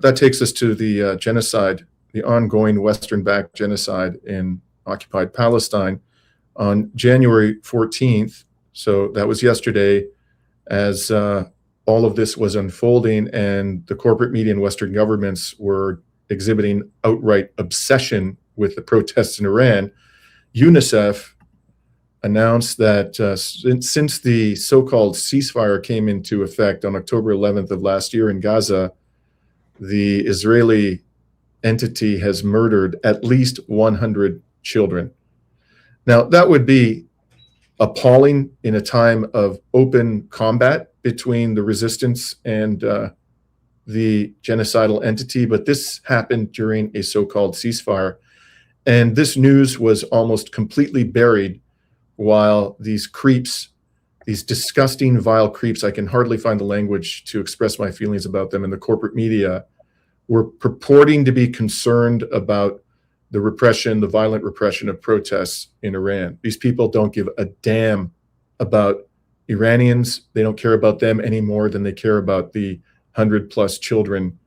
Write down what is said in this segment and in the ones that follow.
That takes us to the genocide, the ongoing Western-backed genocide in occupied Palestine. On January 14th, so that was yesterday, as all of this was unfolding and the corporate media and Western governments were exhibiting outright obsession with the protests in Iran, UNICEF announced that since the so-called ceasefire came into effect on October 11th of last year in Gaza, the Israeli entity has murdered at least 100 children. Now, that would be appalling in a time of open combat between the resistance and the genocidal entity, but this happened during a so-called ceasefire. And this news was almost completely buried while these creeps, these disgusting, vile creeps, I can hardly find the language to express my feelings about them, in the corporate media, were purporting to be concerned about the repression, the violent repression of protests in Iran. These people don't give a damn about Iranians. They don't care about them any more than they care about the 100+ children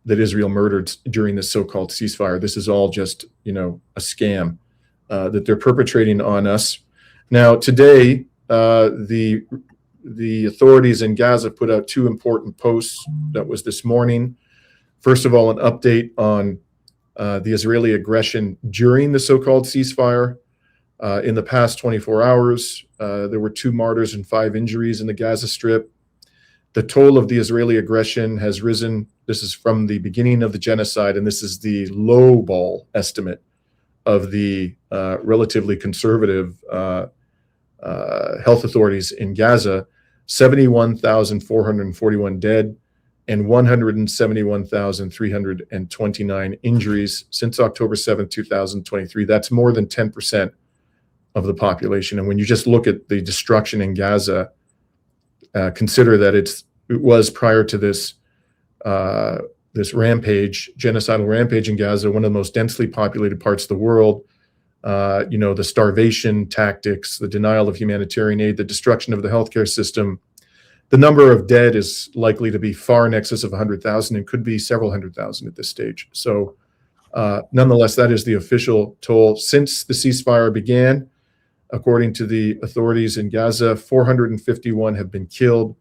that Israel murdered during this so-called ceasefire. This is all just, a scam that they're perpetrating on us. Now, today, the authorities in Gaza put out two important posts. That was this morning. First of all, an update on the Israeli aggression during the so-called ceasefire. In the past 24 hours, there were 2 martyrs and 5 injuries in the Gaza Strip. The toll of the Israeli aggression has risen. This is from the beginning of the genocide, and this is the lowball estimate of the relatively conservative health authorities in Gaza. 71,441 dead and 171,329 injuries since October 7, 2023. That's more than 10% of the population. And when you just look at the destruction in Gaza, consider that it was prior to this this rampage, genocidal rampage in Gaza, one of the most densely populated parts of the world. The starvation tactics, the denial of humanitarian aid, the destruction of the healthcare system. The number of dead is likely to be far in excess of 100,000 and could be several 100,000 at this stage. So nonetheless, that is the official toll. Since the ceasefire began, according to the authorities in Gaza, 451 have been killed,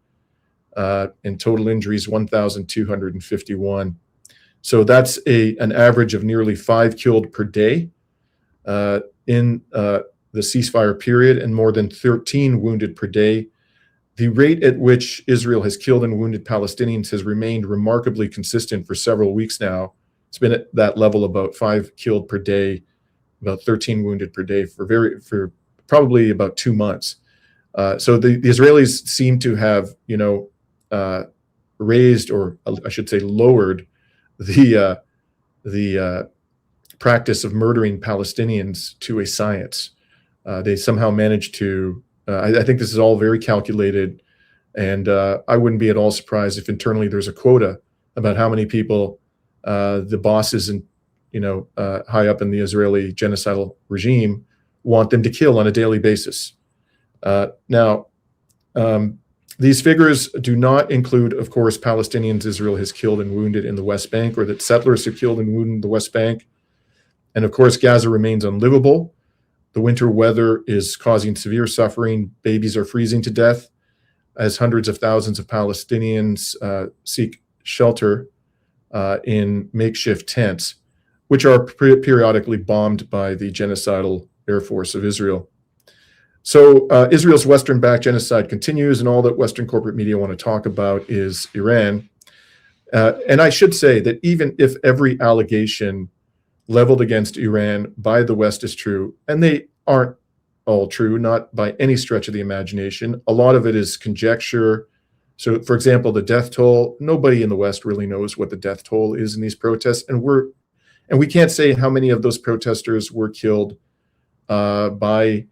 and total injuries 1,251. So that's an average of nearly 5 killed per day in the ceasefire period, and more than 13 wounded per day. The rate at which Israel has killed and wounded Palestinians has remained remarkably consistent for several weeks now. It's been at that level, about 5 killed per day, about 13 wounded per day for probably about 2 months. So the Israelis seem to have, raised, or I should say lowered, the practice of murdering Palestinians to a science. They somehow managed to, I think this is all very calculated, and I wouldn't be at all surprised if internally there's a quota about how many people the bosses and high up in the Israeli genocidal regime want them to kill on a daily basis. Now, these figures do not include, of course, Palestinians Israel has killed and wounded in the West Bank, or that settlers have killed and wounded in the West Bank. And of course, Gaza remains unlivable. The winter weather is causing severe suffering. Babies are freezing to death as hundreds of thousands of Palestinians seek shelter in makeshift tents, which are periodically bombed by the genocidal Air Force of Israel. So Israel's Western-backed genocide continues, and all that Western corporate media want to talk about is Iran. And I should say that even if every allegation leveled against Iran by the West is true, and they aren't all true, not by any stretch of the imagination, a lot of it is conjecture. So, for example, the death toll, nobody in the West really knows what the death toll is in these protests, and we can't say how many of those protesters were killed by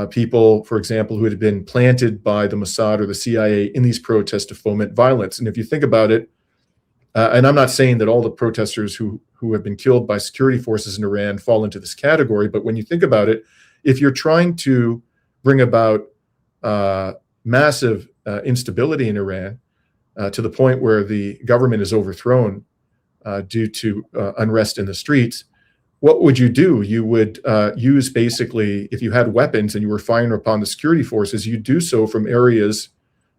people, for example, who had been planted by the Mossad or the CIA in these protests to foment violence. And if you think about it, and I'm not saying that all the protesters who have been killed by security forces in Iran fall into this category, but when you think about it, if you're trying to bring about massive instability in Iran to the point where the government is overthrown, due to unrest in the streets, what would you do? You would use, basically, if you had weapons and you were firing upon the security forces, you do so from areas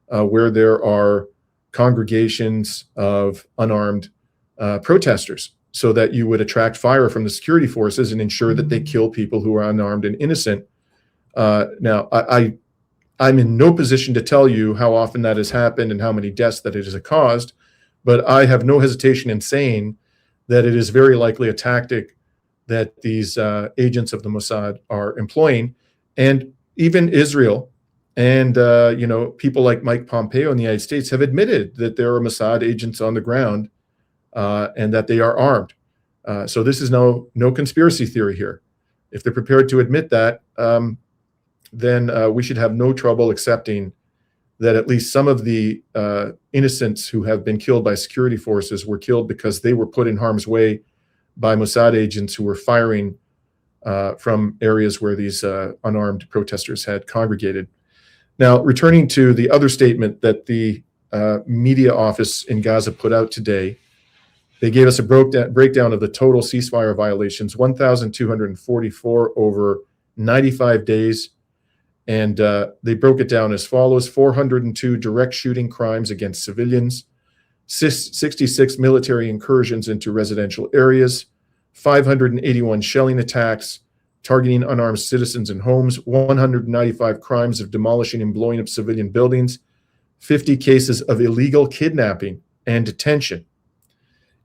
where there are congregations of unarmed protesters, so that you would attract fire from the security forces and ensure that they kill people who are unarmed and innocent. Now, I'm in no position to tell you how often that has happened and how many deaths that it has caused, but I have no hesitation in saying that it is very likely a tactic that these agents of the Mossad are employing. And even Israel and people like Mike Pompeo in the United States have admitted that there are Mossad agents on the ground and that they are armed. So this is no conspiracy theory here. If they're prepared to admit that, then we should have no trouble accepting that at least some of the innocents who have been killed by security forces were killed because they were put in harm's way by Mossad agents who were firing from areas where these unarmed protesters had congregated. Now, returning to the other statement that the media office in Gaza put out today, they gave us a breakdown of the total ceasefire violations, 1,244 over 95 days. And they broke it down as follows: 402 direct shooting crimes against civilians, 66 military incursions into residential areas, 581 shelling attacks targeting unarmed citizens and homes, 195 crimes of demolishing and blowing up civilian buildings, 50 cases of illegal kidnapping and detention.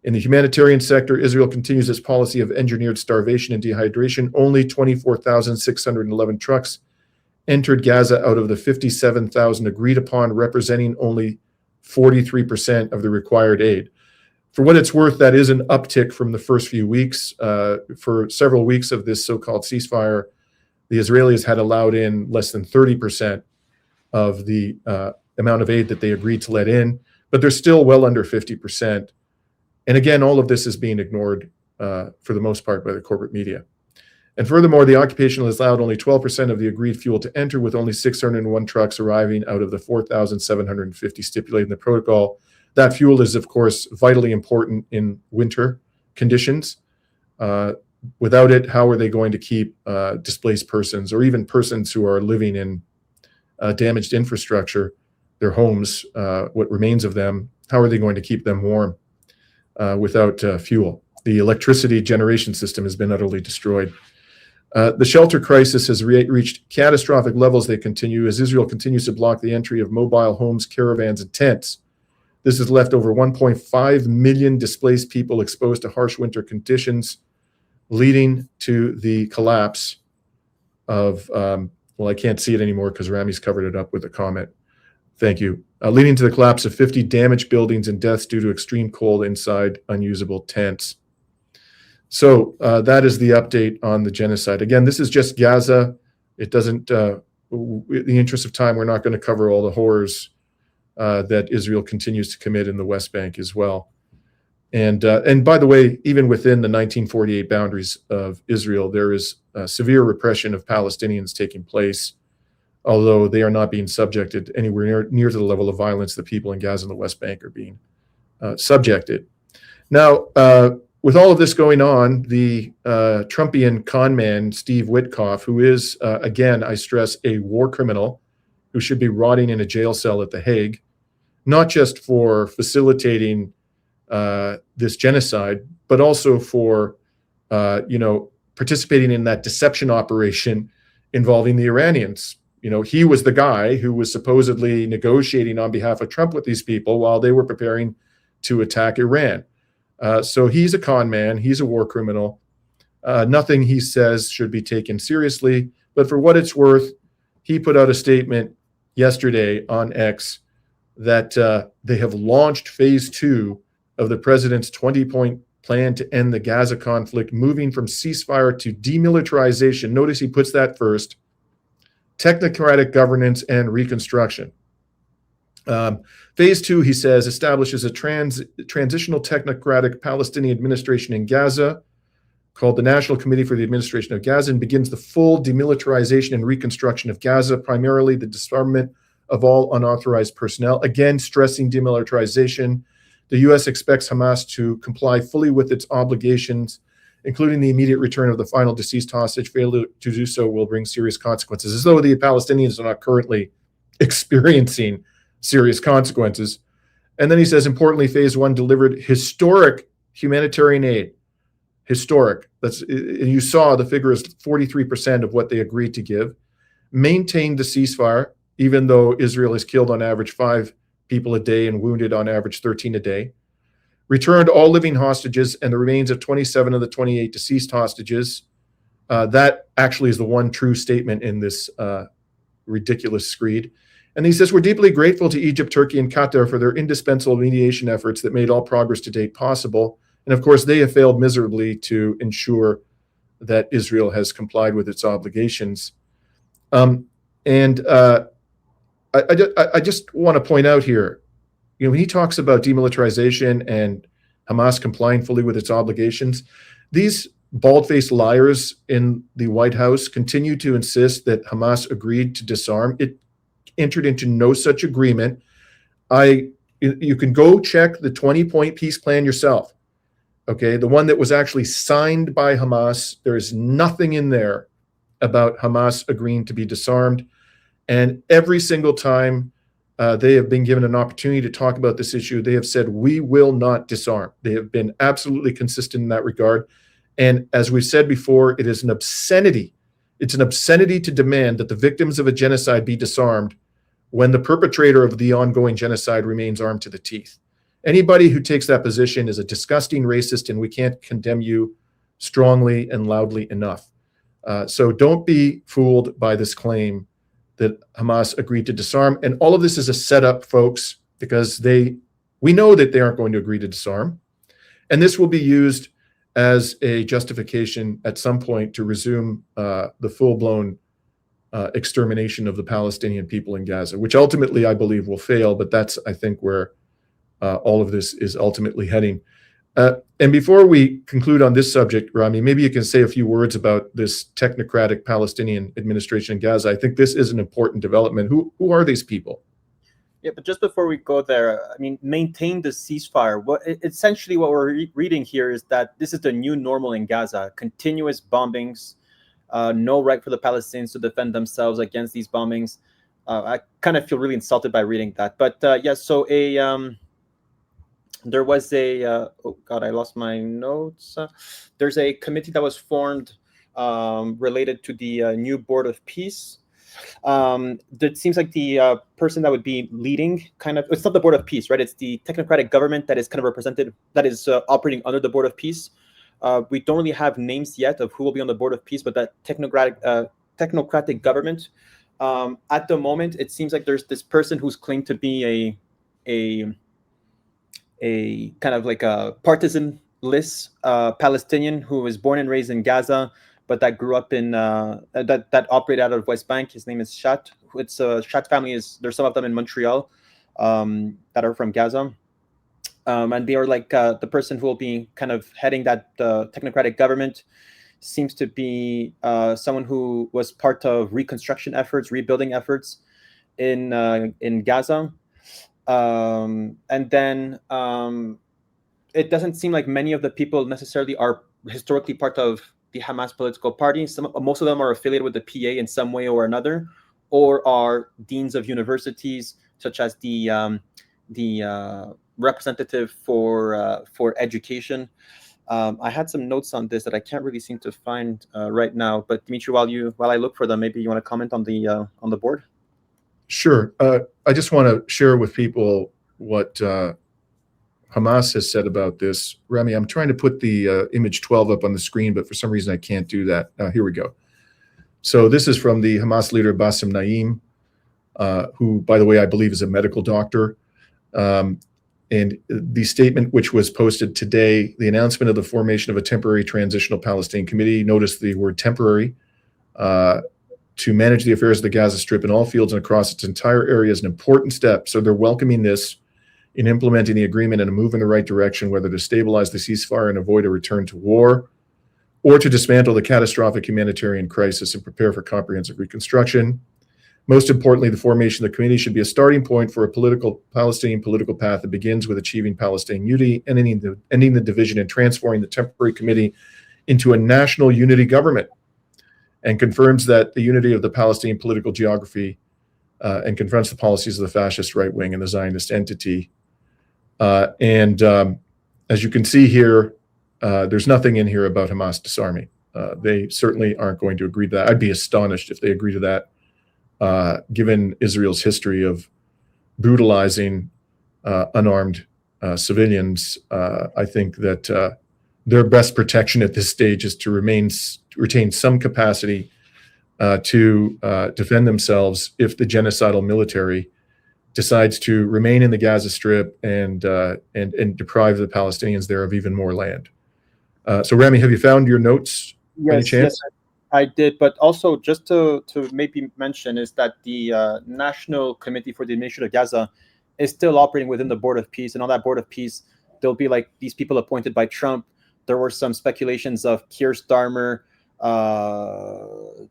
In the humanitarian sector, Israel continues its policy of engineered starvation and dehydration. Only 24,611 trucks entered Gaza out of the 57,000 agreed upon, representing only 43% of the required aid. For what it's worth, that is an uptick from the first few weeks. For several weeks of this so-called ceasefire, the Israelis had allowed in less than 30% of the amount of aid that they agreed to let in, but they're still well under 50%. And again, all of this is being ignored for the most part by the corporate media. And furthermore, the occupation has allowed only 12% of the agreed fuel to enter, with only 601 trucks arriving out of the 4,750 stipulated in the protocol. That fuel is, of course, vitally important in winter conditions. Without it, how are they going to keep displaced persons, or even persons who are living in damaged infrastructure, their homes, what remains of them, how are they going to keep them warm without fuel? The electricity generation system has been utterly destroyed. The shelter crisis has reached catastrophic levels. They continue as Israel continues to block the entry of mobile homes, caravans, and tents. This has left over 1.5 million displaced people exposed to harsh winter conditions, leading to the collapse of, well, I can't see it anymore because Rami's covered it up with a comment. Thank you. Leading to the collapse of 50 damaged buildings and deaths due to extreme cold inside unusable tents. So that is the update on the genocide. Again, this is just Gaza. It doesn't, in the interest of time, we're not going to cover all the horrors that Israel continues to commit in the West Bank as well. And by the way, even within the 1948 boundaries of Israel, there is severe repression of Palestinians taking place, although they are not being subjected anywhere near to the level of violence that people in Gaza and the West Bank are being subjected. Now, with all of this going on, the Trumpian con man, Steve Witkoff, who is, again, I stress, a war criminal who should be rotting in a jail cell at The Hague, not just for facilitating this genocide, but also for, participating in that deception operation involving the Iranians. He was the guy who was supposedly negotiating on behalf of Trump with these people while they were preparing to attack Iran. So he's a con man. He's a war criminal. Nothing he says should be taken seriously. But for what it's worth, he put out a statement yesterday on X that they have launched phase 2 of the president's 20-point plan to end the Gaza conflict, moving from ceasefire to demilitarization. Notice he puts that first. Technocratic governance and reconstruction. Phase 2, he says, establishes a transitional technocratic Palestinian administration in Gaza called the National Committee for the Administration of Gaza, and begins the full demilitarization and reconstruction of Gaza, primarily the disarmament of all unauthorized personnel. Again, stressing demilitarization. The U.S. expects Hamas to comply fully with its obligations, including the immediate return of the final deceased hostage. Failure to do so will bring serious consequences, as though the Palestinians are not currently experiencing serious consequences. And then he says, importantly, phase one delivered historic humanitarian aid. Historic. You saw the figure is 43% of what they agreed to give. Maintained the ceasefire, even though Israel has killed on average 5 people a day and wounded on average 13 a day. Returned all living hostages and the remains of 27 of the 28 deceased hostages. That actually is the one true statement in this ridiculous screed. And he says, we're deeply grateful to Egypt, Turkey, and Qatar for their indispensable mediation efforts that made all progress to date possible. And of course, they have failed miserably to ensure that Israel has complied with its obligations. I just want to point out here, when he talks about demilitarization and Hamas complying fully with its obligations, these bald-faced liars in the White House continue to insist that Hamas agreed to disarm. It entered into no such agreement. You can go check the 20-point peace plan yourself. Okay, the one that was actually signed by Hamas. There is nothing in there about Hamas agreeing to be disarmed. And every single time they have been given an opportunity to talk about this issue, they have said, we will not disarm. They have been absolutely consistent in that regard. And as we've said before, it is an obscenity. It's an obscenity to demand that the victims of a genocide be disarmed when the perpetrator of the ongoing genocide remains armed to the teeth. Anybody who takes that position is a disgusting racist, and we can't condemn you strongly and loudly enough. So don't be fooled by this claim that Hamas agreed to disarm. And all of this is a setup, folks, because we know that they aren't going to agree to disarm. And this will be used as a justification at some point to resume the full-blown extermination of the Palestinian people in Gaza, which ultimately I believe will fail, but that's, I think, where all of this is ultimately heading. And before we conclude on this subject, Rami, maybe you can say a few words about this technocratic Palestinian administration in Gaza. I think this is an important development. Who are these people? Yeah, but just before we go there, I mean, maintain the ceasefire. Essentially what we're reading here is that this is the new normal in Gaza. Continuous bombings, no right for the Palestinians to defend themselves against these bombings. I kind of feel really insulted by reading that. But so there was oh God, I lost my notes. There's a committee that was formed related to the new Board of Peace. That seems like the person that would be leading it's not the Board of Peace, right? It's the technocratic government that is kind of represented, that is operating under the Board of Peace. We don't really have names yet of who will be on the Board of Peace, but that technocratic government, at the moment, it seems like there's this person who's claimed to be a kind of like a partisan-less Palestinian who was born and raised in Gaza, but that grew up in that operated out of West Bank. His name is Shat. It's Shat family there's some of them in Montreal that are from Gaza, and they are like the person who will be kind of heading that technocratic government. Seems to be someone who was part of reconstruction efforts, rebuilding efforts in Gaza. And then it doesn't seem like many of the people necessarily are historically part of the Hamas political party. Most of them are affiliated with the PA in some way or another, or are deans of universities, such as the representative for education. I had some notes on this that I can't really seem to find right now. But Dimitri, while I look for them, maybe you want to comment on the board. Sure. I just want to share with people what Hamas has said about this. Rami, I'm trying to put the image 12 up on the screen, but for some reason I can't do that. Here we go. So this is from the Hamas leader, Bassem Naim, who, by the way, I believe is a medical doctor. And the statement, which was posted today, the announcement of the formation of a temporary transitional Palestinian committee, notice the word temporary, to manage the affairs of the Gaza Strip in all fields and across its entire area is an important step. So they're welcoming this in implementing the agreement and a move in the right direction, whether to stabilize the ceasefire and avoid a return to war, or to dismantle the catastrophic humanitarian crisis and prepare for comprehensive reconstruction. Most importantly, the formation of the committee should be a starting point for a Palestinian political path that begins with achieving Palestinian unity, ending the division, and transforming the temporary committee into a national unity government, and confirms that the unity of the Palestinian political geography and confronts the policies of the fascist right wing and the Zionist entity. As you can see here, there's nothing in here about Hamas disarming. They certainly aren't going to agree to that. I'd be astonished if they agree to that, given Israel's history of brutalizing unarmed civilians. I think that their best protection at this stage is to retain some capacity to defend themselves if the genocidal military decides to remain in the Gaza Strip and deprive the Palestinians there of even more land. So, Rami, have you found your notes? Any chance? Yes, I did. But also, just to maybe mention, is that the National Committee for the Administration of Gaza is still operating within the Board of Peace, and on that Board of Peace, there'll be like these people appointed by Trump. There were some speculations of Keir Starmer,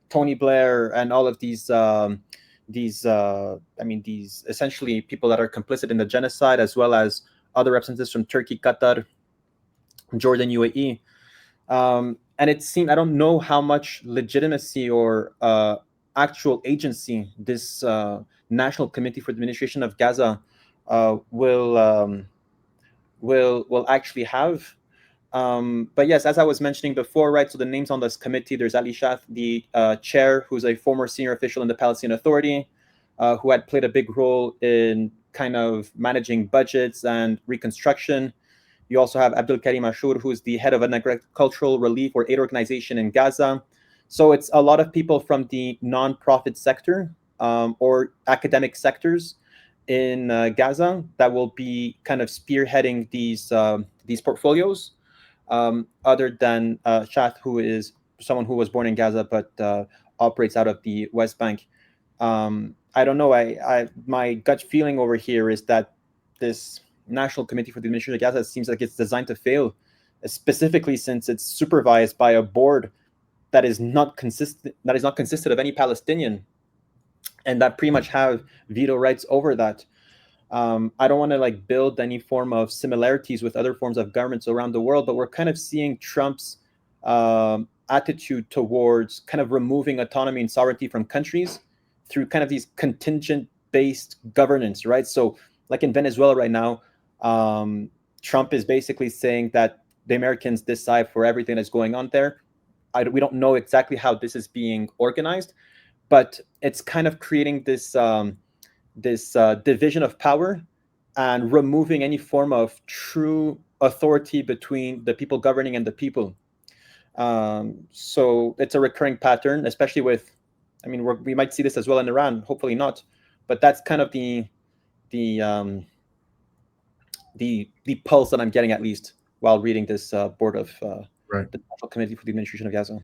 Tony Blair, and all of these essentially people that are complicit in the genocide, as well as other representatives from Turkey, Qatar, Jordan, UAE. And it seemed, I don't know how much legitimacy or actual agency this National Committee for the Administration of Gaza will actually have. But yes, as I was mentioning before, right, so the names on this committee, there's Ali Shaf, the chair, who's a former senior official in the Palestinian Authority, who had played a big role in kind of managing budgets and reconstruction. You also have Abdul Karim Ashur, who's the head of an agricultural relief or aid organization in Gaza. So it's a lot of people from the nonprofit sector or academic sectors in Gaza that will be kind of spearheading these portfolios. Other than Shah, who is someone who was born in Gaza but operates out of the West Bank. I don't know. My gut feeling over here is that this National Committee for the Administration of Gaza seems like it's designed to fail, specifically since it's supervised by a board that is not consistent of any Palestinian, and that pretty much have veto rights over that. I don't want to like build any form of similarities with other forms of governments around the world, but we're kind of seeing Trump's attitude towards kind of removing autonomy and sovereignty from countries through kind of these contingent-based governance, right? So like in Venezuela right now, Trump is basically saying that the Americans decide for everything that's going on there. We don't know exactly how this is being organized, but it's kind of creating this division of power and removing any form of true authority between the people governing and the people. So it's a recurring pattern, especially with, I mean, we might see this as well in Iran, hopefully not, but that's kind of the pulse that I'm getting, at least while reading this board of Right. the National Committee for the Administration of Gaza.